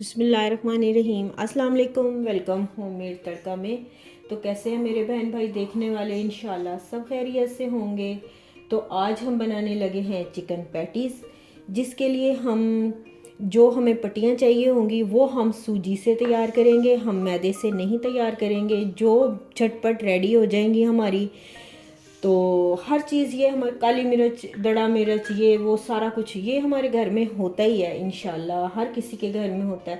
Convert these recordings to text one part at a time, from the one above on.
बिस्मिल्लाहिर्रहमानिर्रहीम। अस्सलाम वालेकुम। वेलकम होममेड तड़का में। तो कैसे हैं मेरे बहन भाई देखने वाले, इंशाल्लाह सब खैरियत से होंगे। तो आज हम बनाने लगे हैं चिकन पैटीज़, जिसके लिए जो हमें पट्टियाँ चाहिए होंगी वो हम सूजी से तैयार करेंगे, हम मैदे से नहीं तैयार करेंगे, जो झटपट रेडी हो जाएंगी हमारी। तो हर चीज़ ये हमारे काली मिर्च, दड़ा मिर्च, ये वो सारा कुछ ये हमारे घर में होता ही है, इंशाल्लाह हर किसी के घर में होता है।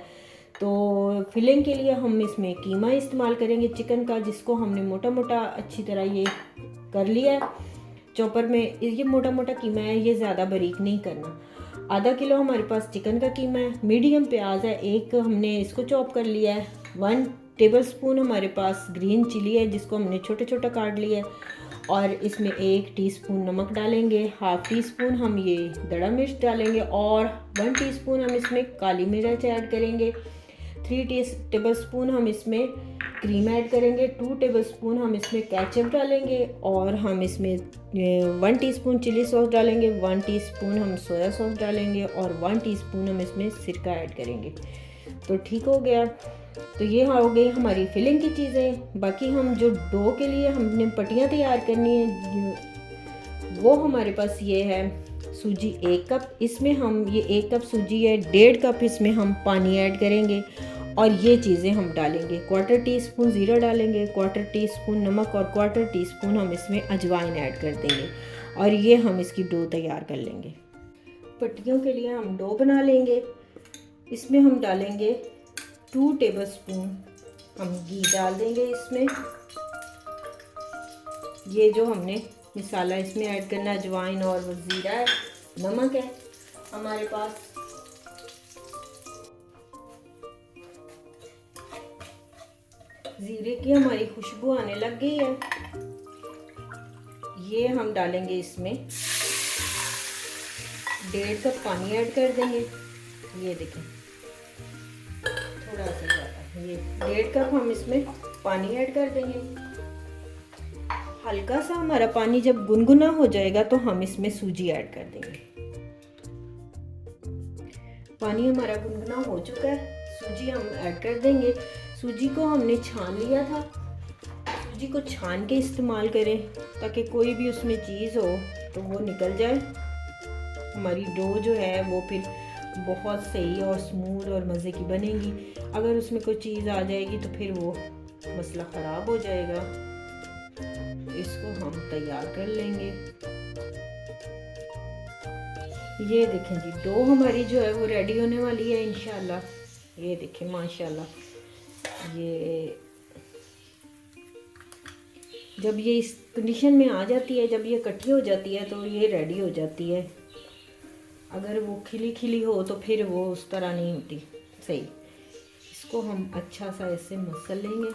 तो फिलिंग के लिए हम इसमें कीमा इस्तेमाल करेंगे चिकन का, जिसको हमने मोटा मोटा अच्छी तरह ये कर लिया है चॉपर में। ये मोटा मोटा कीमा है, ये ज़्यादा बारीक नहीं करना। आधा किलो हमारे पास चिकन का कीमा है। मीडियम प्याज है, एक हमने इसको चॉप कर लिया है। 1 टेबलस्पून हमारे पास ग्रीन चिली है, जिसको हमने छोटे छोटे काट लिया है। और इसमें 1 टीस्पून नमक डालेंगे, हाफ टी स्पून हम ये दड़ा मिर्च डालेंगे, और 1 टीस्पून हम इसमें काली मिर्च ऐड करेंगे। 3 टेबलस्पून हम इसमें क्रीम ऐड करेंगे। 2 टेबलस्पून हम इसमें केचप डालेंगे, और हम इसमें 1 टीस्पून चिली सॉस डालेंगे। 1 टीस्पून हम सोया सॉस डालेंगे, और 1 टीस्पून हम इसमें सिरका ऐड करेंगे। तो ठीक हो गया। तो ये हो गई हमारी फिलिंग की चीज़ें। बाकी हम जो डो के लिए हमने पट्टियाँ तैयार करनी है, वो हमारे पास ये है सूजी 1 कप। इसमें हम ये 1 कप सूजी है, 1.5 कप इसमें हम पानी ऐड करेंगे, और ये चीज़ें हम डालेंगे। 1/4 टीस्पून ज़ीरा डालेंगे, 1/4 टीस्पून नमक, और 1/4 टीस्पून हम इसमें अजवाइन ऐड कर देंगे, और ये हम इसकी डो तैयार कर लेंगे। पट्टियों के लिए हम डो बना लेंगे। इसमें हम डालेंगे 2 टेबलस्पून हम घी डाल देंगे इसमें। ये जो हमने मसाला इसमें ऐड करना, अजवाइन और ज़ीरा है, नमक है हमारे पास। ज़ीरे की हमारी खुशबू आने लग गई है। ये हम डालेंगे इसमें 1.5 कप पानी ऐड कर देंगे। ये देखें थोड़ा सा ज़्यादा, ये 1.5 कप हम इसमें पानी ऐड कर देंगे। हल्का सा हमारा पानी जब गुनगुना हो जाएगा तो हम इसमें सूजी ऐड कर देंगे। पानी हमारा गुनगुना हो चुका है, सूजी हम ऐड कर देंगे। सूजी को हमने छान लिया था। सूजी को छान के इस्तेमाल करें, ताकि कोई भी उसमें चीज़ हो तो वो निकल जाए। हमारी डो जो है वो फिर बहुत सही और स्मूथ और मज़े की बनेगी। अगर उसमें कोई चीज़ आ जाएगी तो फिर वो मसला ख़राब हो जाएगा। इसको हम तैयार कर लेंगे। ये देखें जी, डो हमारी जो है वो रेडी होने वाली है इंशाल्लाह। ये देखें माशाल्लाह, ये जब ये इस कंडीशन में आ जाती है, जब ये इकट्ठी हो जाती है, तो ये रेडी हो जाती है। अगर वो खिली खिली हो तो फिर वो उस तरह नहीं होती सही। इसको हम अच्छा सा ऐसे मसल लेंगे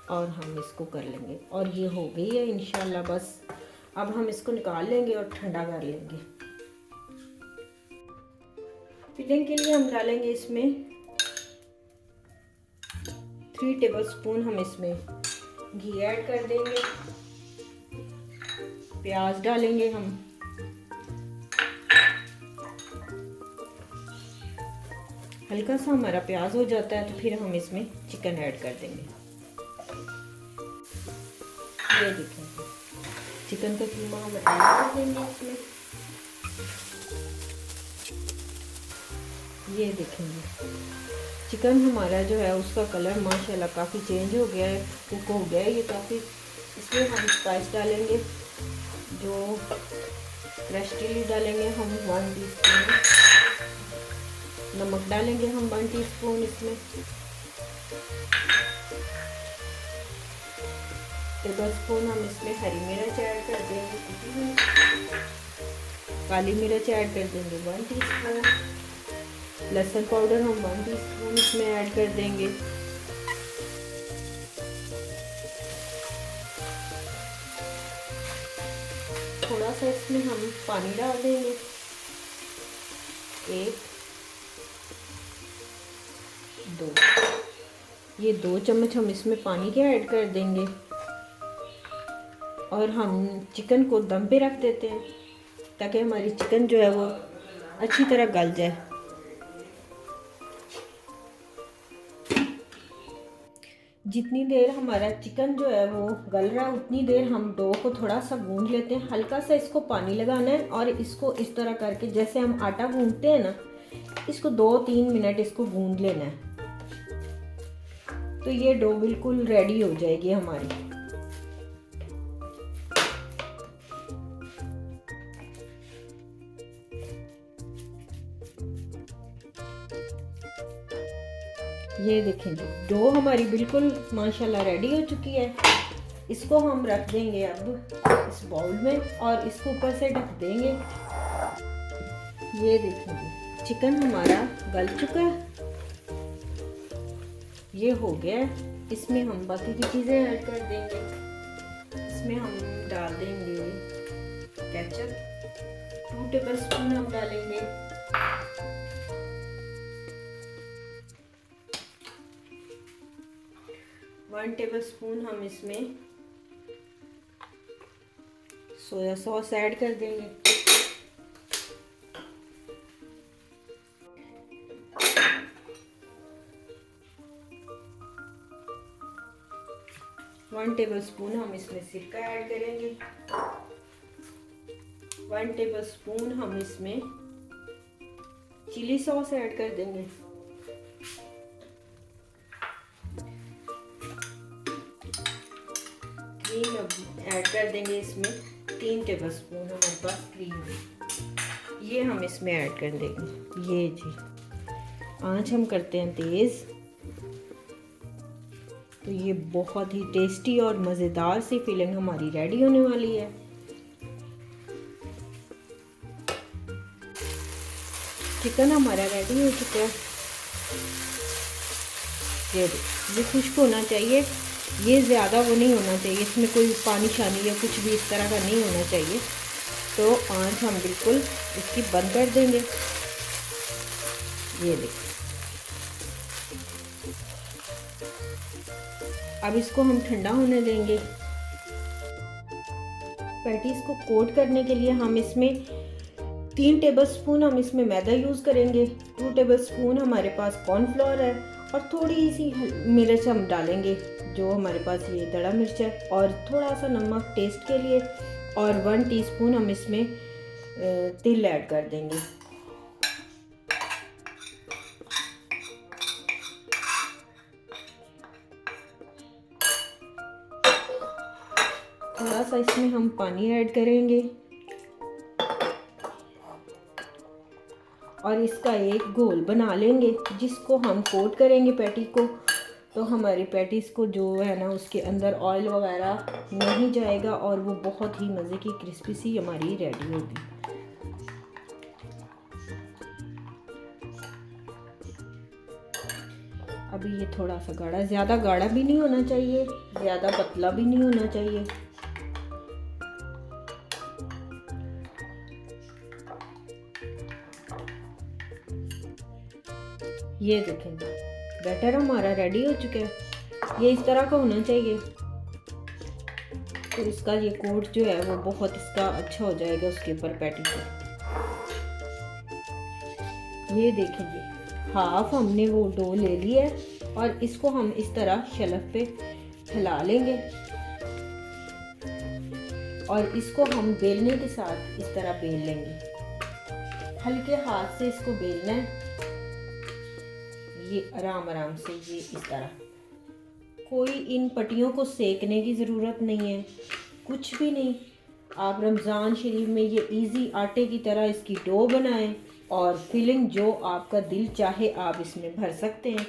और हम इसको कर लेंगे, और ये हो गई है इंशाल्लाह। बस अब हम इसको निकाल लेंगे और ठंडा कर लेंगे। फिलिंग के लिए हम डालेंगे इसमें 3 टेबलस्पून हम इसमें घी ऐड कर देंगे। प्याज डालेंगे हम, हल्का सा हमारा प्याज हो जाता है तो फिर हम इसमें चिकन ऐड कर देंगे। ये देखें चिकन का कीमा हम ऐड कर देंगे इसमें। ये देखेंगे चिकन हमारा जो है उसका कलर माशाल्लाह काफ़ी चेंज हो गया है, कुक हो गया है ये काफ़ी। इसमें हम स्पाइस डालेंगे, जो फ्रेश चिली डालेंगे हम 1 टीस्पून, नमक डालेंगे हम 1 टीस्पून इसमें, टेबलस्पून हम इसमें हरी मिर्च ऐड कर देंगे, काली मिर्च ऐड कर देंगे 1 टीस्पून, लहसुन पाउडर हम 1 टीस्पून इसमें ऐड कर देंगे। थोड़ा सा इसमें हम पानी डाल देंगे, 1 2 ये 2 चम्मच हम इसमें पानी के ऐड कर देंगे, और हम चिकन को दम पे रख देते हैं ताकि हमारी चिकन जो है वो अच्छी तरह गल जाए। जितनी देर हमारा चिकन जो है वो गल रहा है उतनी देर हम डो को थोड़ा सा गूंद लेते हैं। हल्का सा इसको पानी लगाना है और इसको इस तरह करके जैसे हम आटा गूंदते हैं ना, इसको 2-3 मिनट इसको गूंद लेना है। तो ये डो बिल्कुल रेडी हो जाएगी हमारी। ये देखें जी, डो हमारी बिल्कुल माशाल्लाह रेडी हो चुकी है। इसको हम रख देंगे अब इस बाउल में और इसको ऊपर से ढक देंगे। ये देखें जी, चिकन हमारा गल चुका है, ये हो गया है। इसमें हम बाकी की चीज़ें ऐड कर देंगे। इसमें हम डाल देंगे केचप, 2 टेबलस्पून हम डालेंगे। 1 टेबलस्पून हम इसमें सोया सॉस ऐड कर देंगे। वन टेबलस्पून हम इसमें सिरका ऐड करेंगे। 1 टेबलस्पून हम इसमें चिली सॉस ऐड कर देंगे। क्रीम ऐड कर देंगे इसमें, 3 टेबलस्पून हमारे पास क्रीम है, ये हम इसमें ऐड कर देंगे। ये जी, आंच हम करते हैं तेज़। तो ये बहुत ही टेस्टी और मज़ेदार सी फिलिंग हमारी रेडी होने वाली है। चिकन हमारा रेडी हो चुका है। ये खुश्क होना चाहिए, ये ज़्यादा वो नहीं होना चाहिए, इसमें कोई पानी शानी या कुछ भी इस तरह का नहीं होना चाहिए। तो आंच हम बिल्कुल इसकी बंद कर देंगे। ये देखिए, अब इसको हम ठंडा होने देंगे। पैटीज को कोट करने के लिए हम इसमें 3 टेबलस्पून हम इसमें मैदा यूज़ करेंगे। 2 टेबलस्पून हमारे पास कॉर्नफ्लोर है और थोड़ी सी मिर्च हम डालेंगे, जो हमारे पास ये दड़ा मिर्च है, और थोड़ा सा नमक टेस्ट के लिए, और 1 टीस्पून हम इसमें तिल ऐड कर देंगे। थोड़ा सा इसमें हम पानी ऐड करेंगे और इसका एक घोल बना लेंगे, जिसको हम कोट करेंगे पैटी को। तो हमारी पैटीज को जो है ना, उसके अंदर ऑयल वगैरह नहीं जाएगा और वो बहुत ही मज़े की क्रिस्पी सी हमारी रेडी होगी। अभी ये थोड़ा सा गाढ़ा, ज़्यादा गाढ़ा भी नहीं होना चाहिए, ज़्यादा पतला भी नहीं होना चाहिए। ये देखेंगे, बैटर हमारा रेडी हो चुका है। ये इस तरह का होना चाहिए। तो इसका ये कोट जो है वो बहुत इसका अच्छा हो जाएगा उसके ऊपर पैटी पर। ये देखेंगे, हाफ हमने वो डो ले लिया है और इसको हम इस तरह शेल्फ पे फैला लेंगे और इसको हम बेलने के साथ इस तरह बेल लेंगे। हल्के हाथ से इसको बेलना है, ये आराम आराम से, ये इस तरह। कोई इन पट्टियों को सेकने की ज़रूरत नहीं है, कुछ भी नहीं। आप रमज़ान शरीफ में ये इजी आटे की तरह इसकी डो बनाएं और फिलिंग जो आपका दिल चाहे आप इसमें भर सकते हैं।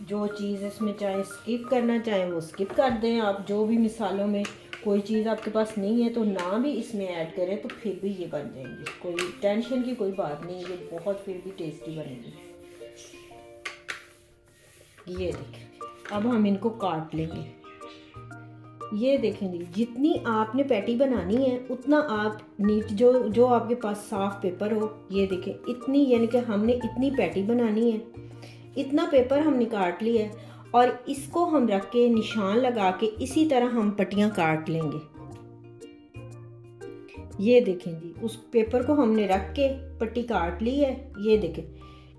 जो चीज़ इसमें चाहे स्किप करना चाहें वो स्किप कर दें आप। जो भी मिसालों में कोई चीज़ आपके पास नहीं है तो ना भी इसमें ऐड करें तो फिर भी ये बन जाएंगी। कोई टेंशन की कोई बात नहीं, ये बहुत फिर भी टेस्टी बनेगी। ये देखें, अब हम इनको काट लेंगे। ये देखें जी, जितनी आपने पैटी बनानी है उतना आप नीट जो आपके पास साफ पेपर हो, ये देखें इतनी, यानी कि हमने इतनी पैटी बनानी है, इतना पेपर हमने काट लिया है और इसको हम रख के निशान लगा के इसी तरह हम पट्टियाँ काट लेंगे। ये देखें जी, उस पेपर को हमने रख के पट्टी काट ली है। ये देखें,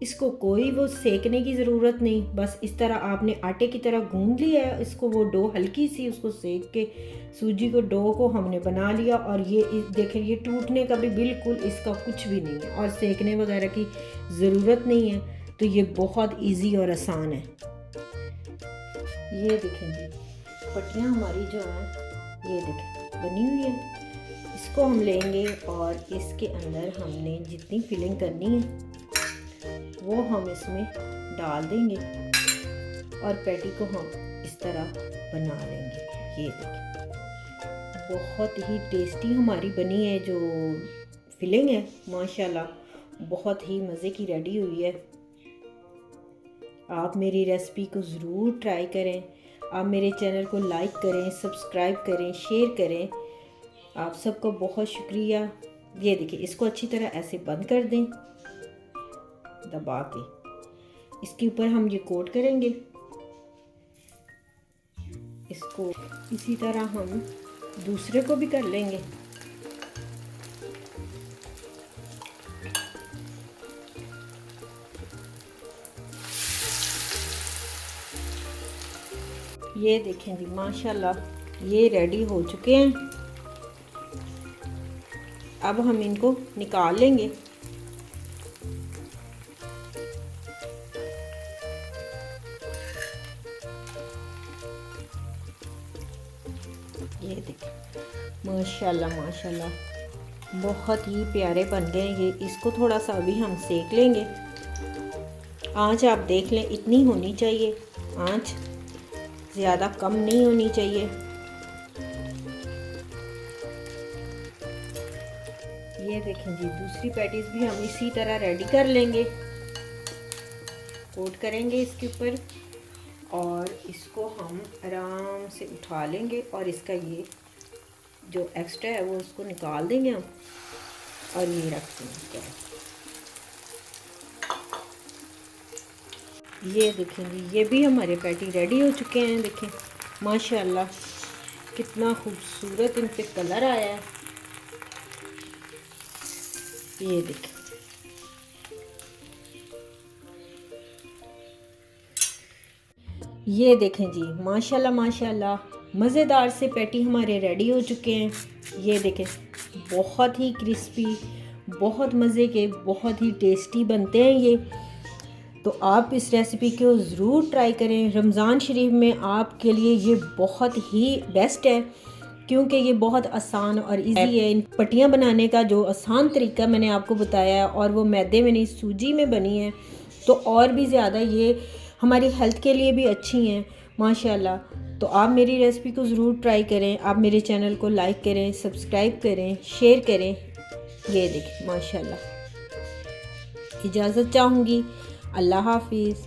इसको कोई वो सेकने की ज़रूरत नहीं, बस इस तरह आपने आटे की तरह गूंद लिया है इसको, वो डो हल्की सी उसको सेक के सूजी को डो को हमने बना लिया। और ये देखें ये टूटने का भी बिल्कुल इसका कुछ भी नहीं है और सेकने वगैरह की ज़रूरत नहीं है। तो ये बहुत इजी और आसान है। ये देखें जी पट्टियाँ हमारी जो हैं ये देखें बनी हुई है। इसको हम लेंगे और इसके अंदर हमने जितनी फिलिंग करनी है वो हम इसमें डाल देंगे और पैटी को हम इस तरह बना लेंगे। ये देखिए बहुत ही टेस्टी हमारी बनी है जो फिलिंग है, माशाल्लाह बहुत ही मज़े की रेडी हुई है। आप मेरी रेसिपी को ज़रूर ट्राई करें। आप मेरे चैनल को लाइक करें, सब्सक्राइब करें, शेयर करें। आप सबको बहुत शुक्रिया। ये देखिए इसको अच्छी तरह ऐसे बंद कर दें दबा के। इसके ऊपर हम ये कोट करेंगे। इसको इसी तरह हम दूसरे को भी कर लेंगे। ये देखें जी माशाल्लाह ये रेडी हो चुके हैं। अब हम इनको निकाल लेंगे। ये देखें माशाल्लाह माशाल्लाह बहुत ही प्यारे बन गए ये। इसको थोड़ा सा अभी हम सेक लेंगे। आँच आप देख लें इतनी होनी चाहिए, आँच ज़्यादा कम नहीं होनी चाहिए। ये देखें जी दूसरी पैटीज भी हम इसी तरह रेडी कर लेंगे। कोट करेंगे इसके ऊपर और इसको हम आराम से उठा लेंगे और इसका ये जो एक्स्ट्रा है वो उसको निकाल देंगे हम और ये रख देंगे। ये देखें जी ये भी हमारे पैटी रेडी हो चुके हैं। देखें माशाल्लाह कितना खूबसूरत इन पे कलर आया है। ये देखें ये देखें जी माशाल्लाह माशाल्लाह मज़ेदार से पैटी हमारे रेडी हो चुके हैं। ये देखें बहुत ही क्रिस्पी, बहुत मज़े के, बहुत ही टेस्टी बनते हैं ये। तो आप इस रेसिपी को ज़रूर ट्राई करें। रमज़ान शरीफ में आपके लिए ये बहुत ही बेस्ट है क्योंकि ये बहुत आसान और इजी है। इन पट्टियाँ बनाने का जो आसान तरीका मैंने आपको बताया है और वो मैदे में नहीं सूजी में बनी है, तो और भी ज़्यादा ये हमारी हेल्थ के लिए भी अच्छी हैं माशाल्लाह। तो आप मेरी रेसिपी को ज़रूर ट्राई करें। आप मेरे चैनल को लाइक करें, सब्सक्राइब करें, शेयर करें। ये देखें माशाल्लाह। इजाज़त चाहूँगी। अल्लाह हाफिज़।